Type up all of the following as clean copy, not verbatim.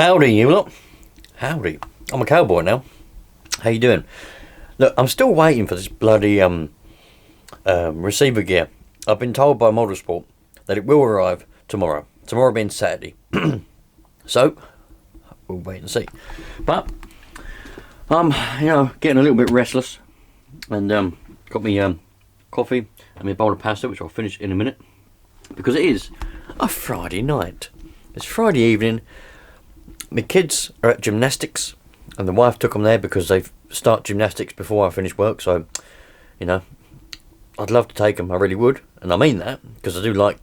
Howdy, you lot. Howdy. I'm a cowboy now. How you doing? Look, I'm still waiting for this bloody receiver gear. I've been told by Motorsport that it will arrive tomorrow. Tomorrow being Saturday. So, we'll wait and see. But, I'm, getting a little bit restless. And, got me coffee and my bowl of pasta, which I'll finish in a minute. Because it is a Friday night. It's Friday evening. My kids are at gymnastics, and the wife took them there because they start gymnastics before I finish work. So, I'd love to take them. I really would, and I mean that because I do like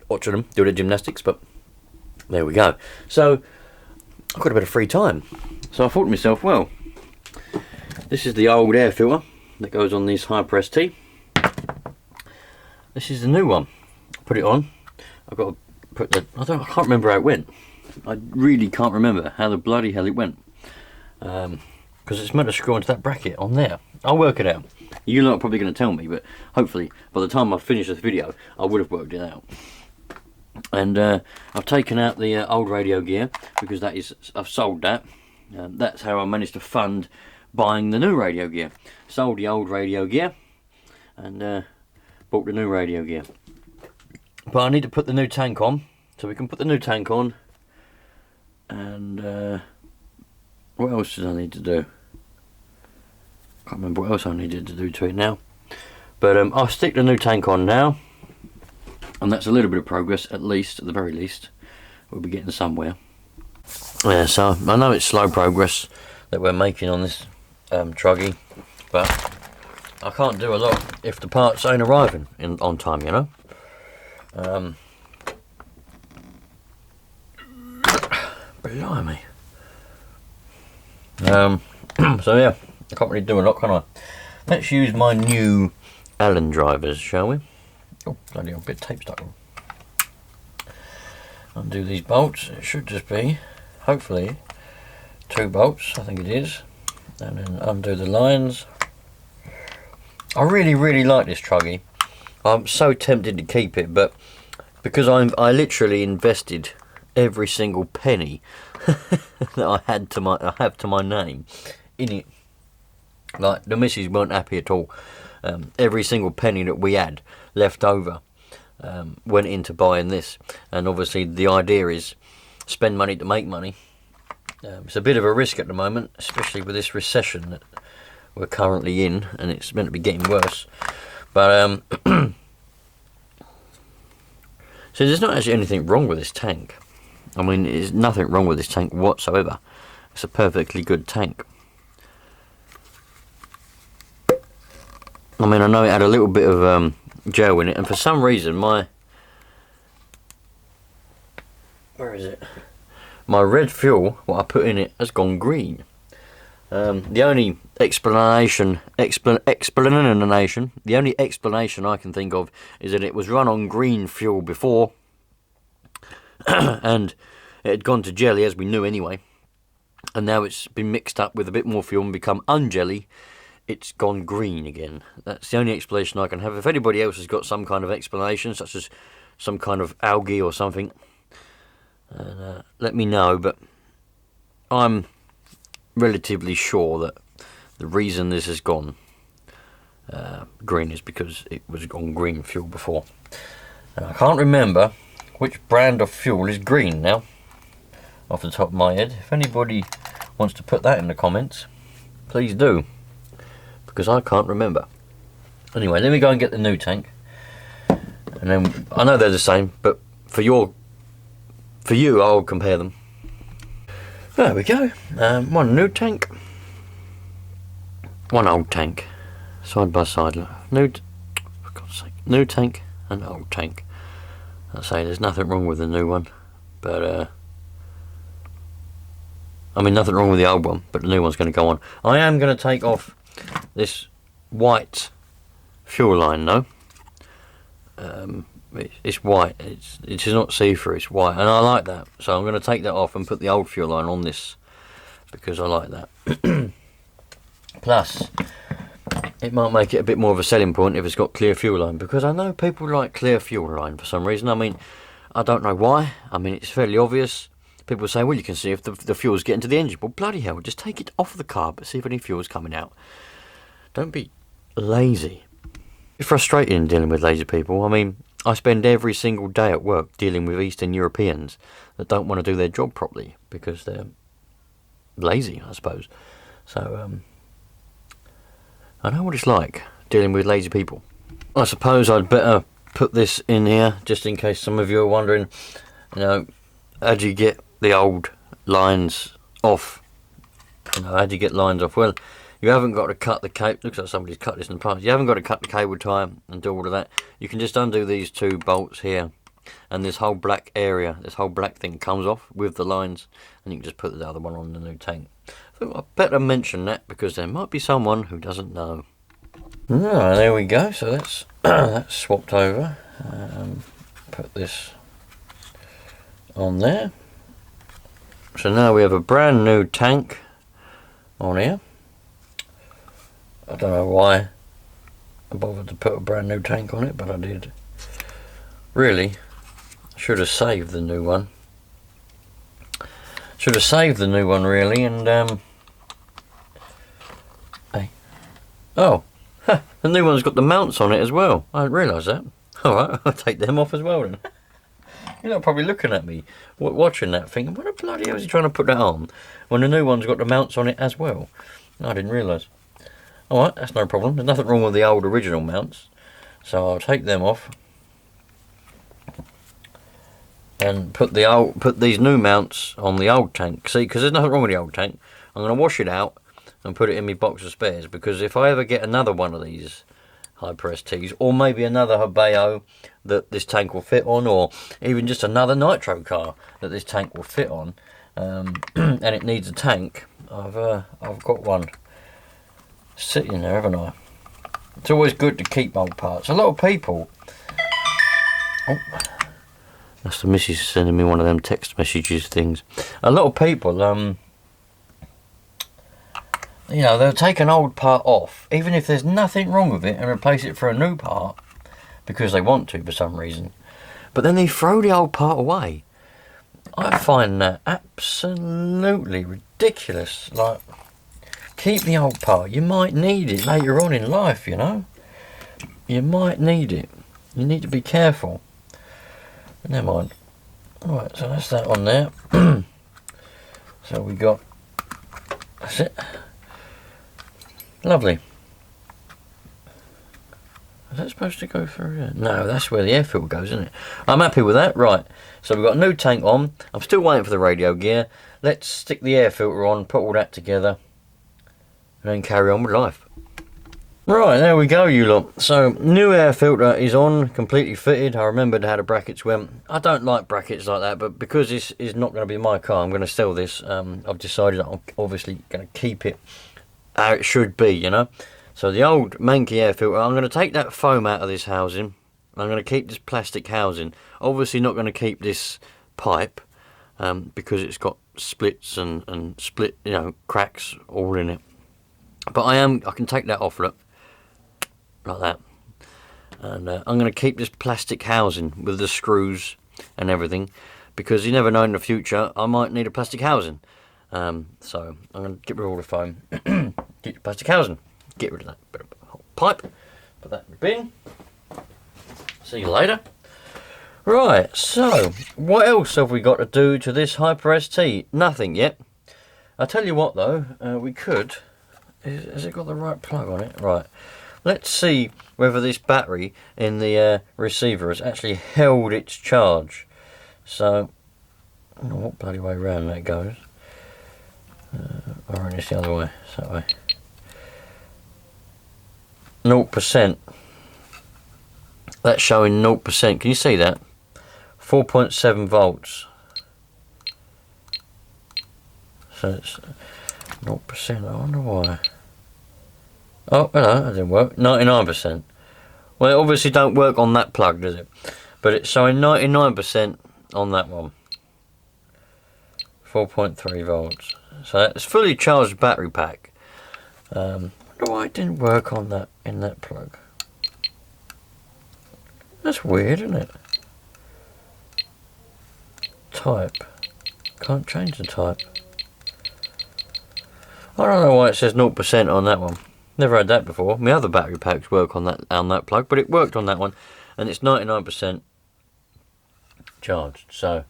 watching them do their gymnastics. But there we go. So I've got a bit of free time. So I thought to myself, well, this is the old air filter that goes on this Hyper ST. This is the new one. Put it on. I've got to put the. I can't remember how it went. I really can't remember how the bloody hell it went. Because it's meant to screw onto that bracket on there. I'll work it out. You lot are probably going to tell me, but hopefully by the time I finish this video, I would have worked it out. And I've taken out the old radio gear because I've sold that. That's how I managed to fund buying the new radio gear. Sold the old radio gear and bought the new radio gear. But I need to put the new tank on, so we can put the new tank on. And what else did I need to do? Can't remember what else I needed to do to it now. But I'll stick the new tank on now, and that's a little bit of progress, at the very least. We'll be getting somewhere. Yeah, so I know it's slow progress that we're making on this truggy, but I can't do a lot if the parts ain't arriving on time, Blimey. So yeah, I can't really do a lot, can I? Let's use my new Allen drivers, shall we? Oh, bloody old bit of tape stuck on. Undo these bolts. It should just be, hopefully, 2 bolts, I think it is. And then undo the lines. I really, really like this truggy. I'm so tempted to keep it, but because I literally invested every single penny that I have to my name in it. Like, the missus weren't happy at all. Every single penny that we had left over went into buying this, and obviously the idea is spend money to make money. It's a bit of a risk at the moment, especially with this recession that we're currently in, and it's meant to be getting worse. But so there's not actually anything wrong with this tank. I mean, there's nothing wrong with this tank whatsoever. It's a perfectly good tank. I mean, I know it had a little bit of gel in it, and for some reason my red fuel, what I put in it, has gone green. The only explanation I can think of is that it was run on green fuel before, and it had gone to jelly, as we knew anyway, and now it's been mixed up with a bit more fuel and become unjelly. It's gone green again. That's the only explanation I can have. If anybody else has got some kind of explanation, such as some kind of algae or something, let me know. But I'm relatively sure that the reason this has gone green is because it was on green fuel before. And I can't remember which brand of fuel is green now, off the top of my head. If anybody wants to put that in the comments, please do, because I can't remember. Anyway, let me go and get the new tank, and then I know they're the same, but for you I'll compare them. There we go. One new tank, one old tank, side by side. For God's sake, new tank and old tank. I say there's nothing wrong with the new one, but I mean, nothing wrong with the old one, but the new one's going to go on. I am going to take off this white fuel line though. It's white. It's not see-through. It's white, and I like that. So I'm going to take that off and put the old fuel line on this because I like that. Plus, it might make it a bit more of a selling point if it's got clear fuel line, because I know people like clear fuel line for some reason. I mean, I don't know why. I mean, it's fairly obvious. People say, well, you can see if the fuel's getting to the engine. Well, bloody hell, just take it off the carb, see if any fuel's coming out. Don't be lazy. It's frustrating dealing with lazy people. I mean, I spend every single day at work dealing with Eastern Europeans that don't want to do their job properly because they're lazy, I suppose. So, I know what it's like dealing with lazy people. I suppose I'd better put this in here just in case some of you are wondering, you know, how do you get the old lines off? You know, how do you get lines off? Well, you haven't got to cut the cable. Looks like somebody's cut this in the past. You haven't got to cut the cable tie and do all of that. You can just undo these 2 bolts here, and this whole black area, this whole black thing comes off with the lines, and you can just put the other one on the new tank. I thought I'd better mention that because there might be someone who doesn't know. Right, there we go. So that's that's swapped over. Put this on there. So now we have a brand new tank on here. I don't know why I bothered to put a brand new tank on it, but I did. Really, should have saved the new one. Should have saved the new one really, and hey, oh, the new one's got the mounts on it as well. I didn't realise that. All right, I'll take them off as well then. You're not probably looking at me, watching that, thinking, what the bloody hell is he trying to put that on when the new one's got the mounts on it as well? I didn't realise. Alright, that's no problem. There's nothing wrong with the old original mounts. So I'll take them off and put these new mounts on the old tank. See, because there's nothing wrong with the old tank. I'm going to wash it out and put it in my box of spares, because if I ever get another one of these Hyper STs, or maybe another Hobeo that this tank will fit on, or even just another Nitro car that this tank will fit on, and it needs a tank, I've got one sitting there, haven't I? It's always good to keep old parts. A lot of people, that's the missus sending me one of them text messages things. A lot of people, you know, they'll take an old part off, even if there's nothing wrong with it, and replace it for a new part because they want to for some reason. But then they throw the old part away. I find that absolutely ridiculous. Like, keep the old part. You might need it later on in life, you know. You might need it. You need to be careful. But never mind. Alright, so that's that on there. So we got, that's it. Lovely. Is that supposed to go through there? No, that's where the air filter goes, isn't it? I'm happy with that. Right, so we've got a new tank on. I'm still waiting for the radio gear. Let's stick the air filter on, put all that together, and then carry on with life. Right, there we go, you lot. So, new air filter is on, completely fitted. I remembered how the brackets went. I don't like brackets like that, but because this is not going to be my car, I'm going to sell this. I've decided I'm obviously going to keep it how it should be, you know. So the old manky air filter, I'm going to take that foam out of this housing. I'm going to keep this plastic housing. Obviously not going to keep this pipe because it's got splits and split, you know, cracks all in it. But I can take that off, look, like that. And I'm going to keep this plastic housing with the screws and everything, because you never know in the future I might need a plastic housing. So I'm going to get rid of all the foam, get the plastic housing, get rid of that bit of pipe, put that in the bin. See you later. Right, so what else have we got to do to this Hyper ST? Nothing yet. I'll tell you what though, we could. Has it got the right plug on it? Right. Let's see whether this battery in the receiver has actually held its charge. So, I don't know what bloody way around that goes. Or it's the other way, it's that way. 0%. That's showing 0%. Can you see that? 4.7 volts. So it's 0%. I wonder why. Oh, hello, that didn't work. 99%. Well, it obviously don't work on that plug, does it? But it's showing 99% on that one. 4.3 volts. So it's fully charged battery pack. I wonder why it didn't work on that in that plug. That's weird, isn't it? Type. Can't change the type. I don't know why it says 0% on that one. Never had that before. My other battery packs work on that plug, but it worked on that one, and it's 99% charged. So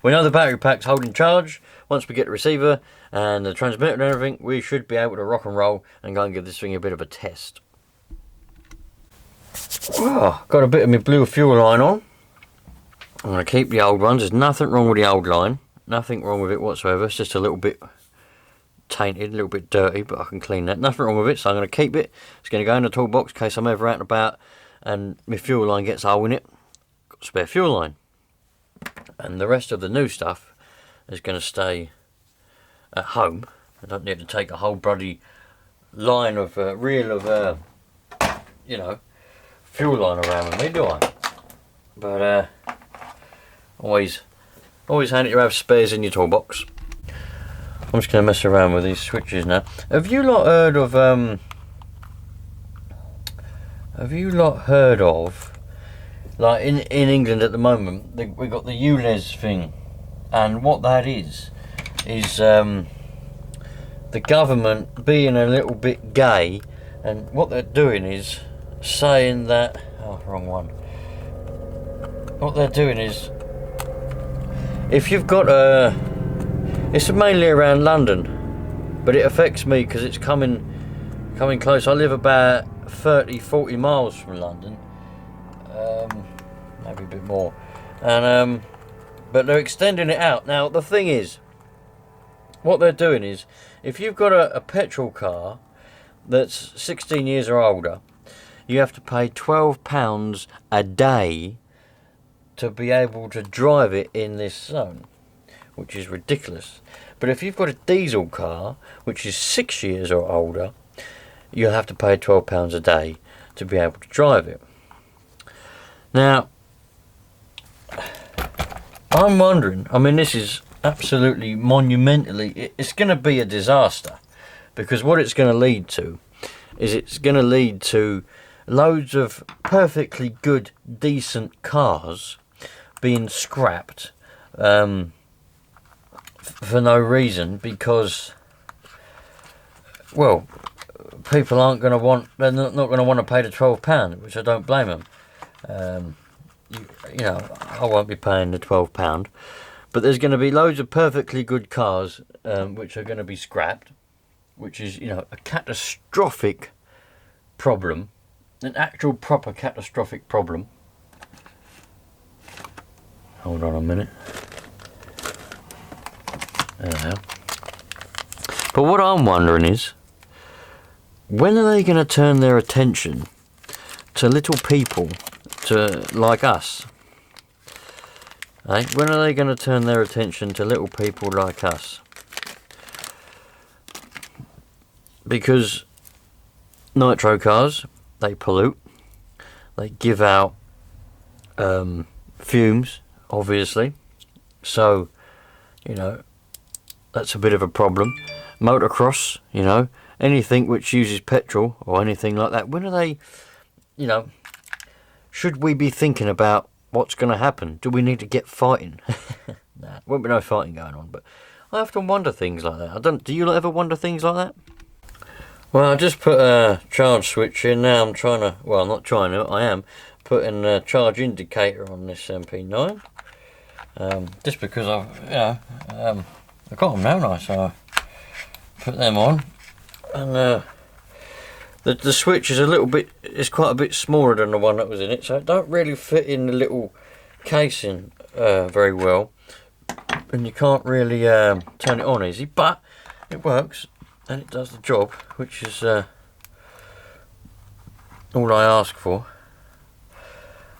we know the battery pack's holding charge. Once we get the receiver and the transmitter and everything, we should be able to rock and roll and go and give this thing a bit of a test. Oh, got a bit of my blue fuel line on. I'm going to keep the old ones. There's nothing wrong with the old line. Nothing wrong with it whatsoever. It's just a little bit tainted, a little bit dirty, but I can clean that. Nothing wrong with it, so I'm going to keep it. It's going to go in the toolbox in case I'm ever out and about and my fuel line gets a hole in it. Got a spare fuel line. And the rest of the new stuff is going to stay at home. I don't need to take a whole bloody line of reel of you know, fuel line around with me, do I? But always handy to have spares in your toolbox. I'm just going to mess around with these switches now. Have you lot heard of like in England at the moment, we got the ULEZ thing, and what that is the government being a little bit gay, and what they're doing is saying that, oh, wrong one. What they're doing is, if you've got it's mainly around London, but it affects me because it's coming close. I live about 30-40 miles from London, maybe a bit more, and but they're extending it out. Now the thing is, what they're doing is, if you've got a petrol car that's 16 years or older, you have to pay £12 a day to be able to drive it in this zone, which is ridiculous. But if you've got a diesel car which is 6 years or older, you'll have to pay £12 a day to be able to drive it. Now, I'm wondering, I mean, this is absolutely monumentally, it's going to be a disaster, because what it's going to lead to is it's going to lead to loads of perfectly good, decent cars being scrapped for no reason, because, well, people aren't going to want, they're not going to want to pay the £12, which I don't blame them. You know, I won't be paying the £12, but there's going to be loads of perfectly good cars which are going to be scrapped, which is, you know, a catastrophic problem, an actual proper catastrophic problem. Hold on a minute. There. But what I'm wondering is, when are they going to turn their attention to little people like us? Eh? When are they going to turn their attention to little people like us? Because nitro cars, they pollute, they give out fumes, obviously, so, you know, that's a bit of a problem. Motocross, you know, anything which uses petrol or anything like that, when are they, you know, should we be thinking about what's going to happen? Do we need to get fighting? Nah, won't be no fighting going on, but I often wonder things like that. Do you ever wonder things like that? Well, I just put a charge switch in now. I'm trying to, well, I'm not trying to, I am putting a charge indicator on this MP9. Just because I've got them now, nice, so I put them on. And the switch is a little bit, it's quite a bit smaller than the one that was in it, so it don't really fit in the little casing very well, and you can't really turn it on easy, but it works and it does the job, which is all I ask for.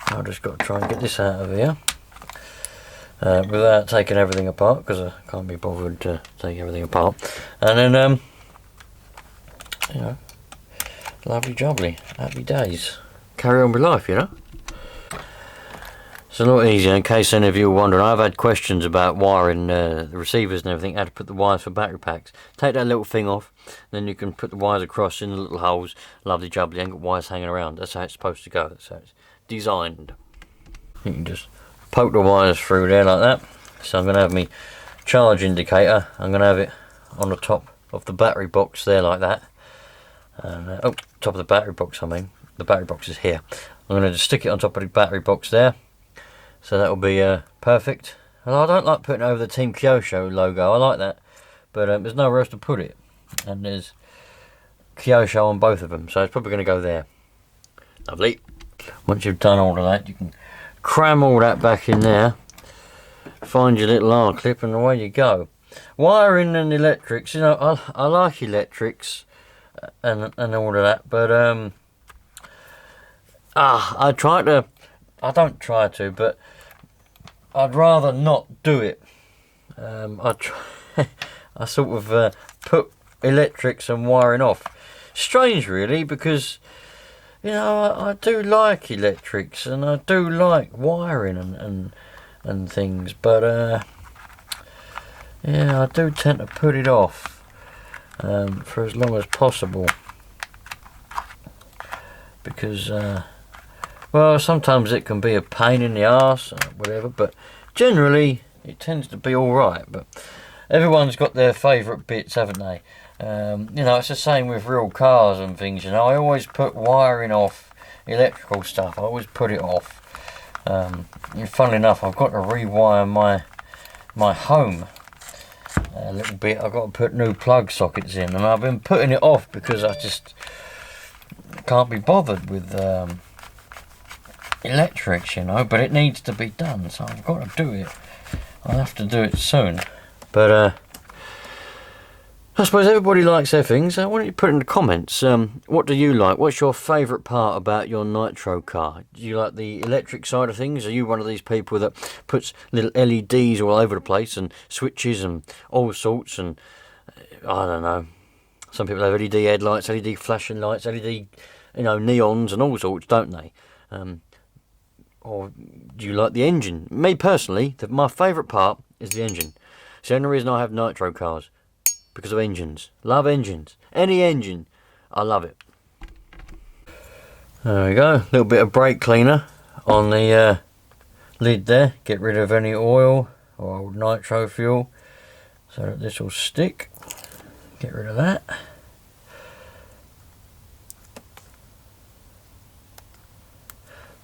I've just got to try and get this out of here without taking everything apart, because I can't be bothered to take everything apart. And then you know, lovely jubbly, happy days, carry on with life, you know. It's a lot easier, in case any of you are wondering. I've had questions about wiring the receivers and everything, how to put the wires for battery packs. Take that little thing off, then you can put the wires across in the little holes, lovely jubbly, ain't got wires hanging around. That's how it's supposed to go, that's how it's designed. You can just poke the wires through there like that. So I'm going to have me charge indicator, I'm going to have it on the top of the battery box there like that. And, oh, top of the battery box, I mean. The battery box is here. I'm going to just stick it on top of the battery box there. So that will be perfect. And I don't like putting over the Team Kyosho logo, I like that. But there's nowhere else to put it. And there's Kyosho on both of them, so it's probably going to go there. Lovely. Once you've done all of that, you can cram all that back in there. Find your little R clip and away you go. Wiring and electrics, you know, I like electrics and all of that, but I don't try to, but I'd rather not do it. I sort of put electrics and wiring off. Strange really, because you know I do like electrics and I do like wiring and things, but yeah, I do tend to put it off for as long as possible, because well, sometimes it can be a pain in the arse or whatever, but generally it tends to be alright. But everyone's got their favourite bits, haven't they? You know, it's the same with real cars and things, you know. I always put wiring off, electrical stuff, I always put it off. Funnily enough, I've got to rewire my home a little bit. I've got to put new plug sockets in, and I've been putting it off because I just can't be bothered with electrics, you know, but it needs to be done, so I've got to do it. I'll have to do it soon. But I suppose everybody likes their things. Why don't you put in the comments, what do you like? What's your favourite part about your Nitro car? Do you like the electric side of things? Are you one of these people that puts little LEDs all over the place and switches and all sorts, and I don't know, some people have LED headlights, LED flashing lights, LED, you know, neons and all sorts, don't they? Or do you like the engine? Me personally, my favourite part is the engine. It's the only reason I have Nitro cars, because of engines. Love engines. Any engine, I love it. There we go. A little bit of brake cleaner on the lid there. Get rid of any oil or old nitro fuel so that this will stick. Get rid of that.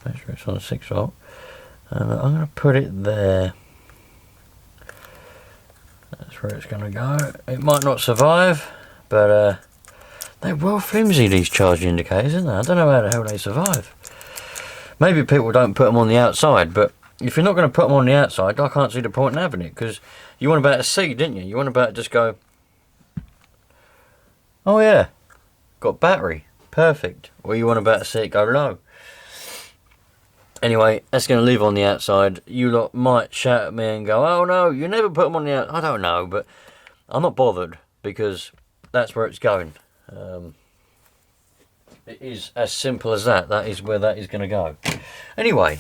Make sure it's on 6 volt. And I'm going to put it there. That's where it's going to go. It might not survive, but they're well flimsy, these charging indicators, isn't they? I don't know how the hell they survive. Maybe people don't put them on the outside, but if you're not going to put them on the outside, I can't see the point in having it, because you want about to see, didn't you? You want about to just go, oh yeah, got battery, perfect. Or you want about to see it go low. Anyway, that's going to live on the outside. You lot might shout at me and go, oh no, you never put them on the outside. I don't know, but I'm not bothered, because that's where it's going. It is as simple as that. That is where that is going to go. Anyway,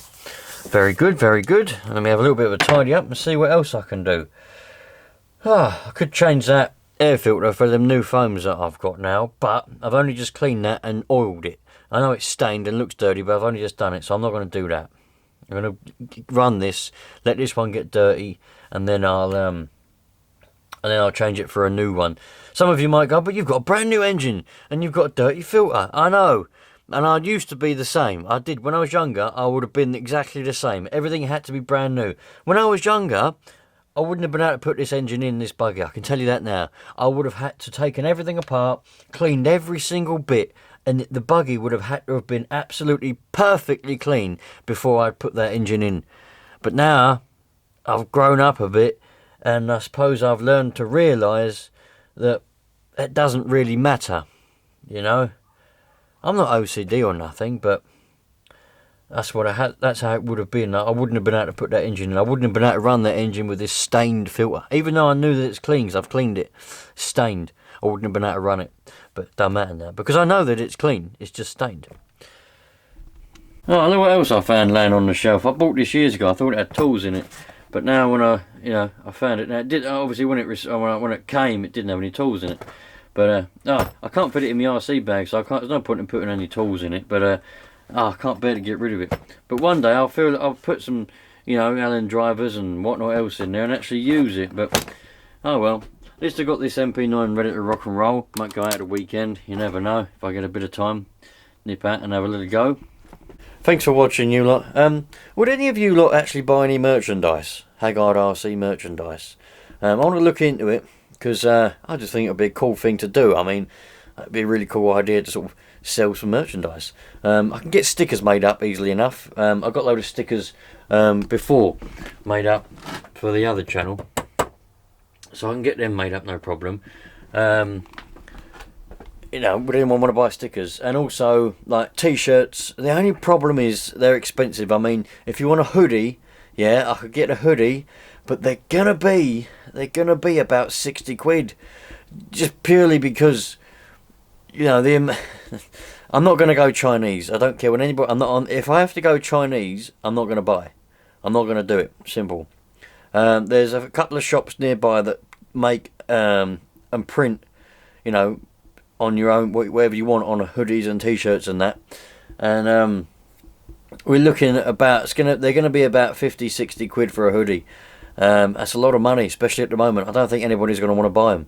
very good, very good. Let me have a little bit of a tidy up and see what else I can do. I could change that air filter for them new foams that I've got now, but I've only just cleaned that and oiled it. I know it's stained and looks dirty, but I've only just done it, so I'm not going to do that. I'm going to run this, let this one get dirty, and then I'll change it for a new one. Some of you might go, but you've got a brand new engine and you've got a dirty filter. I know, and I used to be the same. I did when I was younger. I would have been exactly the same. Everything had to be brand new. When I was younger, I wouldn't have been able to put this engine in this buggy. I can tell you that now. I would have had to taken everything apart, cleaned every single bit, and the buggy would have had to have been absolutely perfectly clean before I'd put that engine in. But now, I've grown up a bit, and I suppose I've learned to realise that it doesn't really matter, you know. I'm not OCD or nothing, but that's what I had. That's how it would have been. I wouldn't have been able to put that engine in. I wouldn't have been able to run that engine with this stained filter, even though I knew that it's clean, 'cause I've cleaned it, stained. I wouldn't have been able to run it, but it doesn't matter now, because I know that it's clean, it's just stained. Oh, look what else I found laying on the shelf. I bought this years ago. I thought it had tools in it, but now when I found it. Now it did, obviously when it came, it didn't have any tools in it. But I can't fit it in my RC bag, so there's no point in putting any tools in it. But I can't bear to get rid of it. But one day I'll put some you know, Allen drivers and whatnot else in there and actually use it. But oh well, at least I got this MP9 ready to rock and roll. Might go out at the weekend, you never know. If I get a bit of time, nip out and have a little go. Thanks for watching, you lot. Would any of you lot actually buy any merchandise? Haggard RC merchandise? I want to look into it, because I just think it would be a cool thing to do. I mean, it'd be a really cool idea to sort of sell some merchandise. I can get stickers made up easily enough. I've got a load of stickers before made up for the other channel, so I can get them made up, no problem. You know, would anyone want to buy stickers? And also, like, t-shirts. The only problem is they're expensive. I mean, if you want a hoodie, yeah, I could get a hoodie, but they're gonna be about 60 quid, just purely because, you know, I'm not gonna go Chinese. I don't care when anybody. I'm not on. If I have to go Chinese, I'm not gonna buy. I'm not gonna do it. Simple. There's a couple of shops nearby that make and print, you know, on your own, whatever you want, on hoodies and t-shirts and that. And we're looking at about, they're gonna be about 50-60 quid for a hoodie. That's a lot of money, especially at the moment. I don't think anybody's going to want to buy them.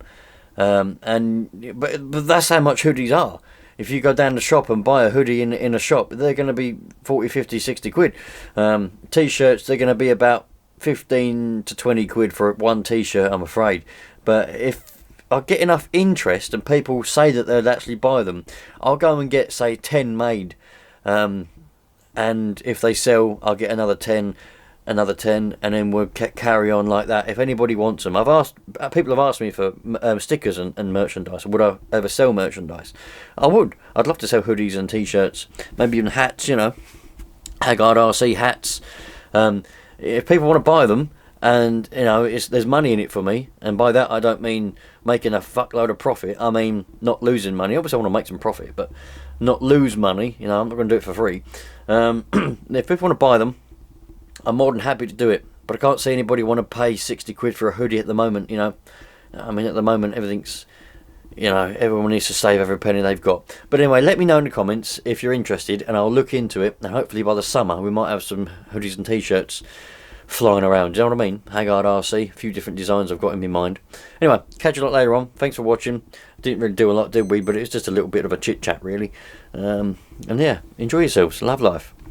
But that's how much hoodies are. If you go down the shop and buy a hoodie in a shop, they're going to be 40, 50, 60 quid. T-shirts, they're going to be about 15 to 20 quid for one t-shirt, I'm afraid. But if I get enough interest and people say that they'll actually buy them, I'll go and get, say, 10 made. And if they sell, I'll get another 10, and then we'll carry on like that. If anybody wants them, people have asked me for stickers and merchandise. Would I ever sell merchandise? I would. I'd love to sell hoodies and t-shirts, maybe even hats, you know, Haggard RC hats. If people want to buy them, and you know, there's money in it for me, and by that I don't mean making a fuckload of profit. I mean not losing money. Obviously I want to make some profit, but not lose money. You know, I'm not going to do it for free. If people want to buy them, I'm more than happy to do it, but I can't see anybody want to pay 60 quid for a hoodie at the moment, you know. I mean, at the moment, everything's, you know, everyone needs to save every penny they've got. But anyway, let me know in the comments if you're interested, and I'll look into it, and hopefully by the summer, we might have some hoodies and t-shirts flying around. Do you know what I mean? Haggard RC, a few different designs I've got in my mind. Anyway, catch you a lot later on. Thanks for watching. Didn't really do a lot, did we? But it was just a little bit of a chit-chat, really. And yeah, enjoy yourselves. Love life.